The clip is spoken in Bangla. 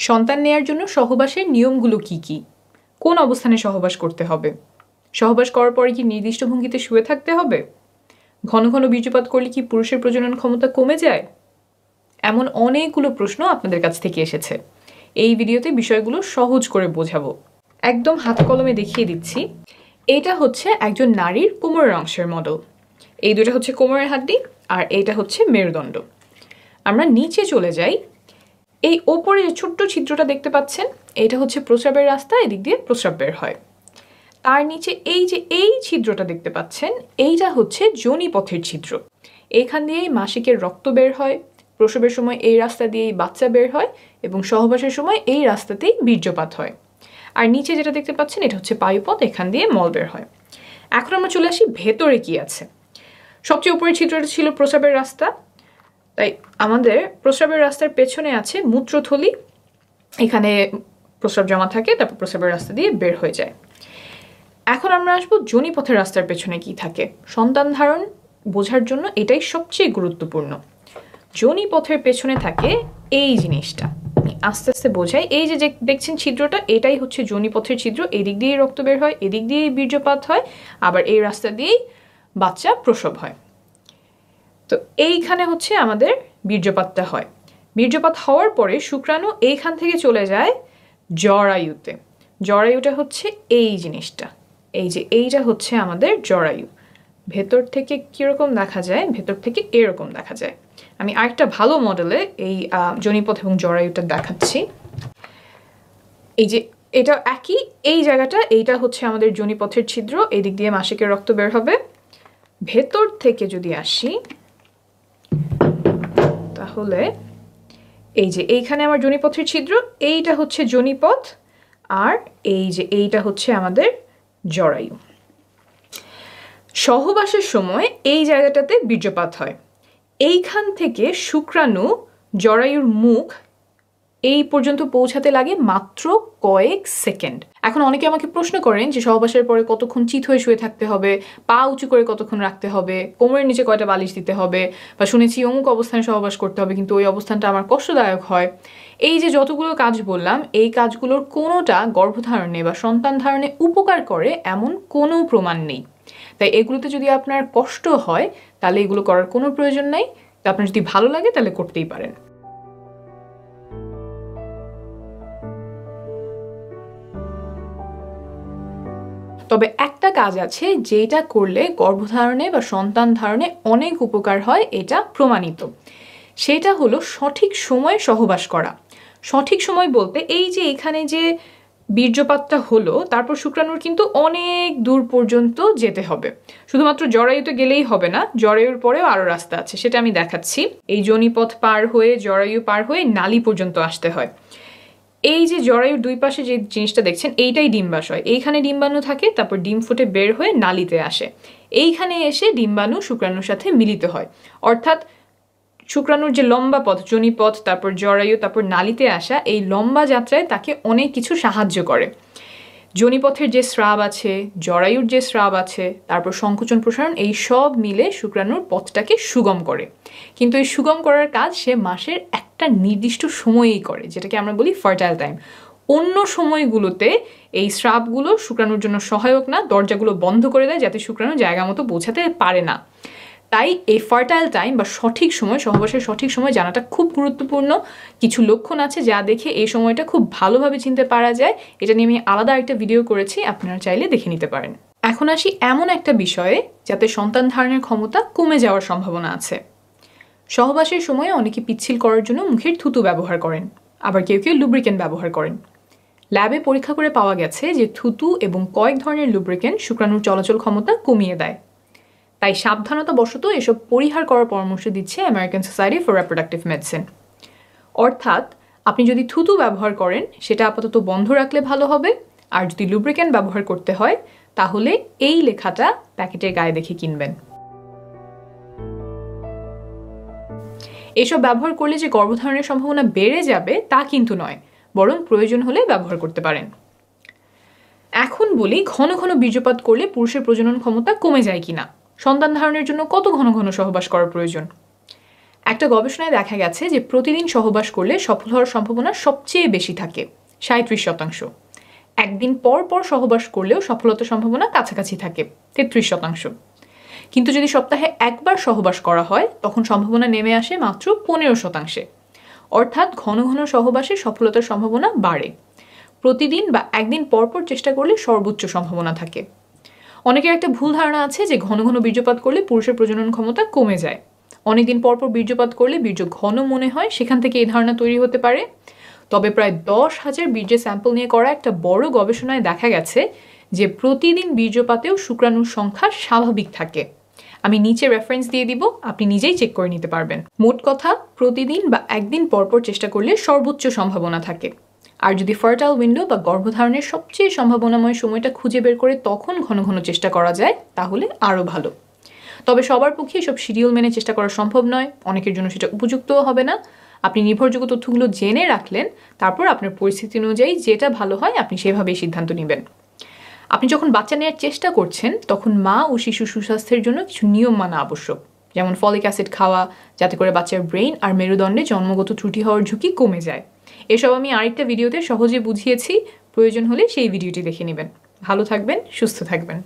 সন্তান নেয়ার জন্য সহবাসের নিয়মগুলো কি কি? কোন অবস্থানে সহবাস করতে হবে? সহবাস করার পরে কি নির্দিষ্ট ভঙ্গিতে শুয়ে থাকতে হবে? ঘন ঘন বীর্যপাত করলে কি পুরুষের প্রজনন ক্ষমতা কমে যায়? এমন অনেকগুলো প্রশ্ন আপনাদের কাছ থেকে এসেছে। এই ভিডিওতে বিষয়গুলো সহজ করে বোঝাবো। একদম হাতে কলমে দেখিয়ে দিচ্ছি। এটা হচ্ছে একজন নারীর কোমরের অংশের মডেল। এই দুটো হচ্ছে কোমরের হাড্ডি আর এইটা হচ্ছে মেরুদণ্ড। আমরা নিচে চলে যাই। এই ওপরে যে ছোট্ট ছিদ্রটা দেখতে পাচ্ছেন, এটা হচ্ছে প্রস্রাবের রাস্তা, এদিক দিয়ে প্রস্রাব বের হয়। তার নিচে এই ছিদ্রটা দেখতে পাচ্ছেন, এইটা হচ্ছে যোনিপথের ছিদ্র। এইখান দিয়েই মাসিকের রক্ত বের হয়, প্রসবের সময় এই রাস্তা দিয়েই বাচ্চা বের হয় এবং সহবাসের সময় এই রাস্তাতেই বীর্যপাত হয়। আর নিচে যেটা দেখতে পাচ্ছেন, এটা হচ্ছে পায়ুপথ, এখান দিয়ে মল বের হয়। এখন আমরা চলে আসি ভেতরে কি আছে। সবচেয়ে উপরের ছিদ্রটা ছিল প্রস্রাবের রাস্তা, তাই আমাদের প্রস্রাবের রাস্তার পেছনে আছে মূত্রথলি। এখানে প্রস্রাব জমা থাকে, তারপর প্রস্রাবের রাস্তা দিয়ে বের হয়ে যায়। এখন আমরা আসবো যোনিপথের রাস্তার পেছনে কি থাকে। সন্তান ধারণ বোঝার জন্য এটাই সবচেয়ে গুরুত্বপূর্ণ। যোনিপথের পেছনে থাকে এই জিনিসটা, আস্তে আস্তে বোঝাই। এই যে দেখছেন ছিদ্রটা, এটাই হচ্ছে যোনিপথের ছিদ্র। এদিক দিয়েই রক্ত বের হয়, এদিক দিয়েই বীর্যপাত হয়, আবার এই রাস্তা দিয়েই বাচ্চা প্রসব হয়। তো এইখানে হচ্ছে আমাদের বীর্যপাতটা হয়। বীর্যপাত হওয়ার পরে শুক্রাণু এইখান থেকে চলে যায় জরায়ুতে। জরায়ুটা হচ্ছে এই জিনিসটা, এইটা হচ্ছে আমাদের জরায়ু। ভেতর থেকে কিরকম দেখা যায়? ভেতর থেকে এরকম দেখা যায়। আমি আরেকটা ভালো মডেলে এই যোনিপথ এবং জরায়ুটা দেখাচ্ছি। এই যে এটা একই, এই জায়গাটা, এইটা হচ্ছে আমাদের যোনিপথের ছিদ্র। এই দিক দিয়ে মাসিকের রক্ত বের হবে। ভেতর থেকে যদি আসি, তাহলে এই যে এইখানে আমার যোনিপথের ছিদ্র, এইটা হচ্ছে যোনিপথ, আর এইটা হচ্ছে আমাদের জরায়ু। সহবাসের সময় এই জায়গাটাতে বীর্যপাত হয়। এইখান থেকে শুক্রাণু জরায়ুর মুখ এই পর্যন্ত পৌঁছাতে লাগে মাত্র কয়েক সেকেন্ড। এখন অনেকে আমাকে প্রশ্ন করেন যে সহবাসের পরে কতক্ষণ চিত হয়ে শুয়ে থাকতে হবে, পা উঁচু করে কতক্ষণ রাখতে হবে, কোমরের নিচে কয়টা বালিশ দিতে হবে, বা শুনেছি অমুক অবস্থানে সহবাস করতে হবে, কিন্তু ওই অবস্থানটা আমার কষ্টদায়ক হয়। এই যে যতগুলো কাজ বললাম, এই কাজগুলোর কোনোটা গর্ভধারণে বা সন্তান ধারণে উপকার করে এমন কোনো প্রমাণ নেই। তাই এগুলোতে যদি আপনার কষ্ট হয়, তাহলে এগুলো করার কোনো প্রয়োজন নেই। তো আপনার যদি ভালো লাগে তাহলে করতেই পারেন। তবে একটা কাজ আছে যেটা করলে গর্ভধারণে বা সন্তান ধারণে অনেক উপকার হয়, এটা প্রমাণিত। সেটা হলো সঠিক সময়ে সহবাস করা। সঠিক সময় বলতে এই যে এখানে যে বীর্যপাতটা হলো, তারপর শুক্রাণুর কিন্তু অনেক দূর পর্যন্ত যেতে হবে। শুধুমাত্র জরায়ুতে গেলেই হবে না, জরায়ুর পরেও আরো রাস্তা আছে, সেটা আমি দেখাচ্ছি। এই যোনিপথ পার হয়ে, জরায়ু পার হয়ে নালী পর্যন্ত আসতে হয়। এই যে জরায়ুর দুই পাশে যে জিনিসটা দেখছেন, এইটাই ডিম্বাশয়। এইখানে ডিম্বাণু থাকে, তারপর ডিম ফুটে বের হয়ে নালীতে আসে। এইখানে এসে ডিম্বাণু শুক্রাণুর সাথে মিলিত হয়। অর্থাৎ শুক্রাণুর যে লম্বা পথ, যোনিপথ, তারপর জরায়ু, তারপর নালীতে আসা, এই লম্বা যাত্রায় তাকে অনেক কিছু সাহায্য করে। যোনিপথের যে স্রাব আছে, জরায়ুর যে স্রাব আছে, তারপর সংকোচন প্রসারণ, এই সব মিলে শুক্রাণুর পথটাকে সুগম করে। কিন্তু এই সুগম করার কাজ সে মাসের একটা নির্দিষ্ট সময়েই করে, যেটাকে আমরা বলি ফার্টাইল টাইম। অন্য সময়গুলোতে এই স্রাবগুলো শুক্রাণুর জন্য সহায়ক না, দরজাগুলো বন্ধ করে দেয় যাতে শুক্রাণু জায়গা মতো পৌঁছাতে পারে না। তাই এই ফার্টাইল টাইম বা সঠিক সময়, সহবাসের সঠিক সময় জানাটা খুব গুরুত্বপূর্ণ। কিছু লক্ষণ আছে যা দেখে এই সময়টা খুব ভালোভাবে চিনতে পারা যায়। এটা নিয়ে আমি আলাদা একটা ভিডিও করেছি, আপনারা চাইলে দেখে নিতে পারেন। এখন আসি এমন একটা বিষয়ে যাতে সন্তান ধারণের ক্ষমতা কমে যাওয়ার সম্ভাবনা আছে। সহবাসের সময় অনেকে পিচ্ছিল করার জন্য মুখের থুতু ব্যবহার করেন, আবার কেউ কেউ লুব্রিকেন্ট ব্যবহার করেন। ল্যাবে পরীক্ষা করে পাওয়া গেছে যে থুতু এবং কয়েক ধরনের লুব্রিকেন্ট শুক্রাণুর চলাচল ক্ষমতা কমিয়ে দেয়। তাই সাবধানতাবশত এসব পরিহার করার পরামর্শ দিচ্ছে American society for reproductive medicine. অর্থাৎ আপনি যদি থুতু ব্যবহার করেন, সেটা আপাতত বন্ধ রাখলে ভালো হবে। আর যদি লুব্রিকেন্ট ব্যবহার করতে হয়, তাহলে এই লেখাটা প্যাকেটের গায়ে দেখে কিনবেন। এসব ব্যবহার করলে যে গর্ভধারণের সম্ভাবনা বেড়ে যাবে তা কিন্তু নয়, বরং প্রয়োজন হলে ব্যবহার করতে পারেন। এখন বলি, ঘন ঘন বীর্যপাত করলে পুরুষের প্রজনন ক্ষমতা কমে যায় কিনা, সন্তান ধারণের জন্য কত ঘন ঘন সহবাস করার প্রয়োজন। একটা গবেষণায় দেখা গেছে যে প্রতিদিন সহবাস করলে সফল হওয়ার সম্ভাবনা সবচেয়ে বেশি থাকে 37%। একদিন পর পর সহবাস করলেও সফলতার সম্ভাবনা কাছাকাছি থাকে 33%। কিন্তু যদি সপ্তাহে একবার সহবাস করা হয় তখন সম্ভাবনা নেমে আসে মাত্র 15%। অর্থাৎ ঘন ঘন সহবাসে সফলতার সম্ভাবনা বাড়ে। প্রতিদিন বা একদিন পর পর চেষ্টা করলে সর্বোচ্চ সম্ভাবনা থাকে। অনেকের একটা ভুল ধারণা আছে যে ঘন ঘন বীর্যপাত করলে পুরুষের প্রজনন ক্ষমতা কমে যায়। অনেকদিন পর পর বীর্যপাত করলে বীর্য ঘন মনে হয়, সেখান থেকে এই ধারণা তৈরি হতে পারে। তবে প্রায় 10,000 বীর্যের স্যাম্পল নিয়ে করা একটা বড় গবেষণায় দেখা গেছে যে প্রতিদিন বীর্যপাতেও শুক্রাণুর সংখ্যা স্বাভাবিক থাকে। আমি নিচে রেফারেন্স দিয়ে দিব, আপনি নিজেই চেক করে নিতে পারবেন। মোট কথা, প্রতিদিন বা একদিন পরপর চেষ্টা করলে সর্বোচ্চ সম্ভাবনা থাকে। আর যদি ফার্টাইল উইন্ডো বা গর্ভধারণের সবচেয়ে সম্ভাবনাময় সময়টা খুঁজে বের করে তখন ঘন ঘন চেষ্টা করা যায় তাহলে আরও ভালো। তবে সবার পক্ষে সব শিডিউল মেনে চেষ্টা করা সম্ভব নয়, অনেকের জন্য সেটা উপযুক্তও হবে না। আপনি নির্ভরযোগ্য তথ্যগুলো জেনে রাখলেন, তারপর আপনার পরিস্থিতি অনুযায়ী যেটা ভালো হয় আপনি সেভাবেই সিদ্ধান্ত নেবেন। আপনি যখন বাচ্চা নেওয়ার চেষ্টা করছেন তখন মা ও শিশু সুস্বাস্থ্যের জন্য কিছু নিয়ম মানা আবশ্যক, যেমন ফলিক অ্যাসিড খাওয়া, যাতে করে বাচ্চার ব্রেইন আর মেরুদণ্ডে জন্মগত ত্রুটি হওয়ার ঝুঁকি কমে যায়। এসব আমি আরেকটা ভিডিওতে সহজে বুঝিয়েছি, প্রয়োজন হলে সেই ভিডিওটি দেখে নেবেন। ভালো থাকবেন, সুস্থ থাকবেন।